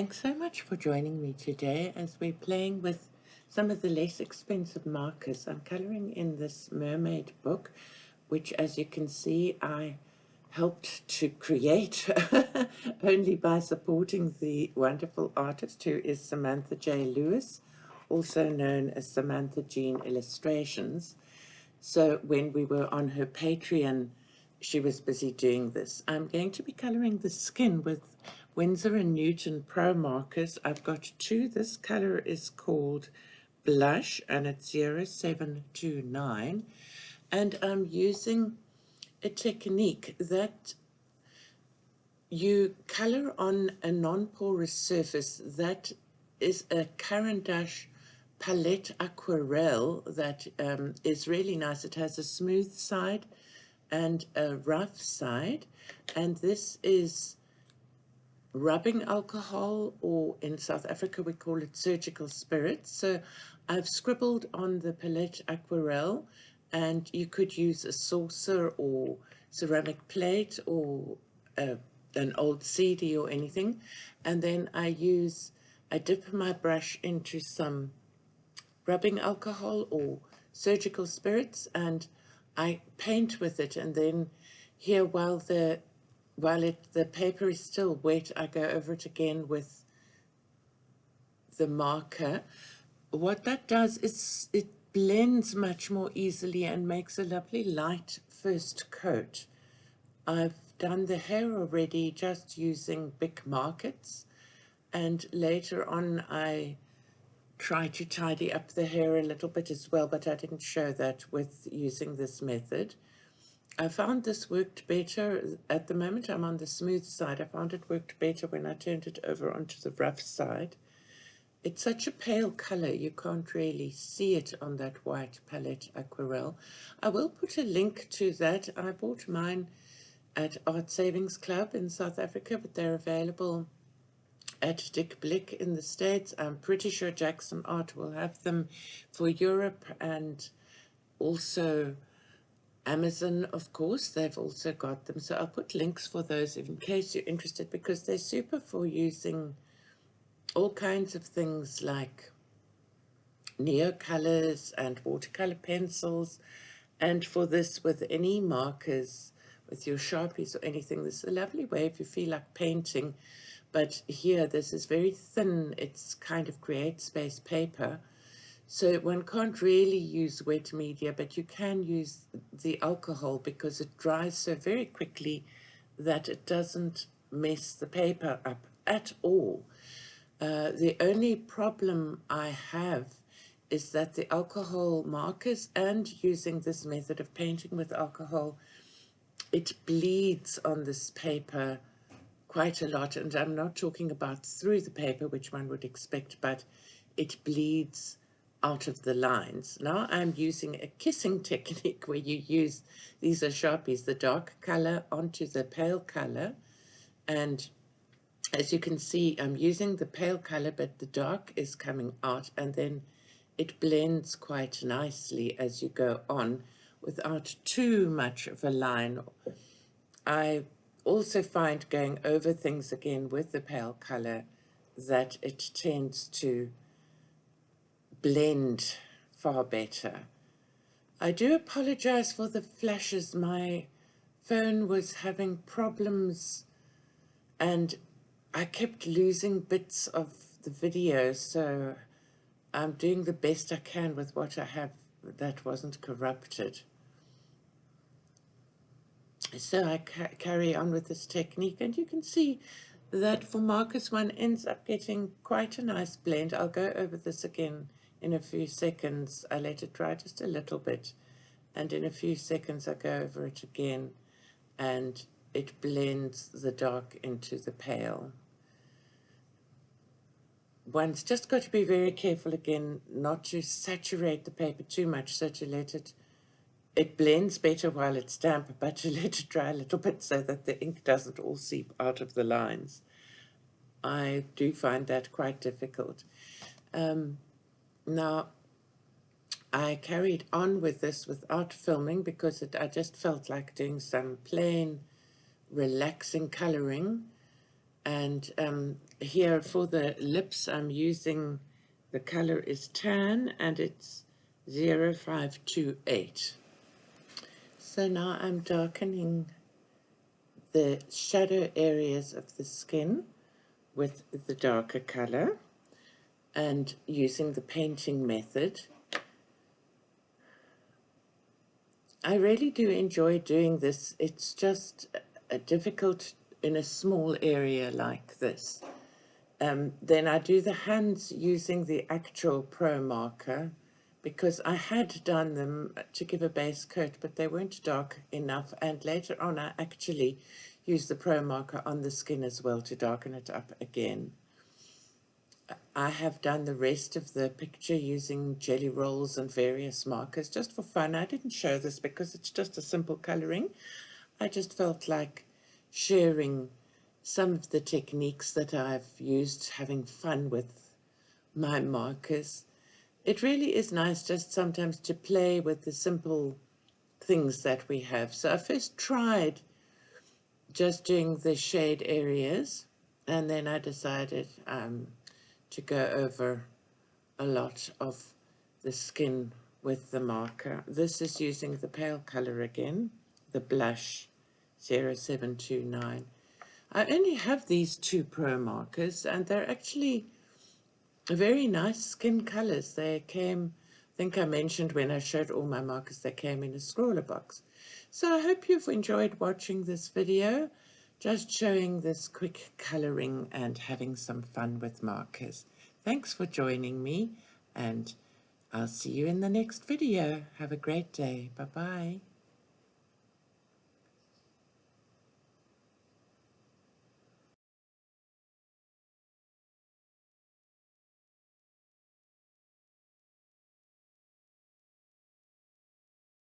Thanks so much for joining me today as we're playing with some of the less expensive markers. I'm colouring in this mermaid book, which, as you can see, I helped to create only by supporting the wonderful artist who is Samantha J. Lewis, also known as Samantha Jean Illustrations. So when we were on her Patreon, she was busy doing this. I'm going to be colouring the skin with Winsor and Newton Promarkers. I've got two. This colour is called Blush and it's 0729. And I'm using a technique that you colour on a non-porous surface that is a Caran d'Ache palette aquarelle that is really nice. It has a smooth side and a rough side, and this is rubbing alcohol, or in South Africa we call it surgical spirits. So I've scribbled on the palette aquarelle, and you could use a saucer or ceramic plate or an old CD or anything, and then I dip my brush into some rubbing alcohol or surgical spirits, and I paint with it, and then here while the paper is still wet, I go over it again with the marker. What that does is it blends much more easily and makes a lovely light first coat. I've done the hair already just using Bic Markers, and later on I try to tidy up the hair a little bit as well, but I didn't show that with using this method. I found this worked better. At the moment I'm on the smooth side. I found it worked better when I turned it over onto the rough side. It's such a pale color, you can't really see it on that white palette aquarelle. I will put a link to that. I bought mine at Art Savings Club in South Africa, but they're available at Dick Blick in the States. I'm pretty sure Jackson Art will have them for Europe, and also Amazon, of course, they've also got them. So I'll put links for those in case you're interested, because they're super for using all kinds of things like neocolors and watercolor pencils, and for this with any markers, with your Sharpies or anything. This is a lovely way if you feel like painting. But here, this is very thin. It's kind of create space paper. So one can't really use wet media, but you can use the alcohol because it dries so very quickly that it doesn't mess the paper up at all. The only problem I have is that the alcohol markers, and using this method of painting with alcohol, it bleeds on this paper quite a lot, and I'm not talking about through the paper, which one would expect, but it bleeds out of the lines. Now I'm using a kissing technique where you use, these are Sharpies, the dark color onto the pale color, and as you can see I'm using the pale color but the dark is coming out, and then it blends quite nicely as you go on without too much of a line. I also find going over things again with the pale color that it tends to blend far better. I do apologize for the flashes. My phone was having problems and I kept losing bits of the video, so I'm doing the best I can with what I have that wasn't corrupted. So I carry on with this technique, and you can see that for markers one ends up getting quite a nice blend. I'll go over this again in a few seconds. I let it dry just a little bit, and in a few seconds I go over it again, and it blends the dark into the pale. One's just got to be very careful again not to saturate the paper too much, so to let it blends better while it's damp, but to let it dry a little bit so that the ink doesn't all seep out of the lines. I do find that quite difficult. Now, I carried on with this without filming because I just felt like doing some plain, relaxing colouring. And here for the lips, I'm using, the color is tan and it's 0528. So now I'm darkening the shadow areas of the skin with the darker color and using the painting method. I really do enjoy doing this. It's just difficult in a small area like this. Then I do the hands using the actual Promarker, because I had done them to give a base coat, but they weren't dark enough, and later on I actually used the Promarker on the skin as well to darken it up again. I have done the rest of the picture using jelly rolls and various markers just for fun. I didn't show this because it's just a simple colouring. I just felt like sharing some of the techniques that I've used, having fun with my markers. It really is nice just sometimes to play with the simple things that we have. So I first tried just doing the shade areas, and then I decided to go over a lot of the skin with the marker. This is using the pale color again, the blush 0729. I only have these two Promarkers, and they're actually very nice skin colors. They came, I think I mentioned when I showed all my markers, they came in a scrawler box. So I hope you've enjoyed watching this video, just showing this quick coloring and having some fun with markers. Thanks for joining me, and I'll see you in the next video. Have a great day. Bye-bye.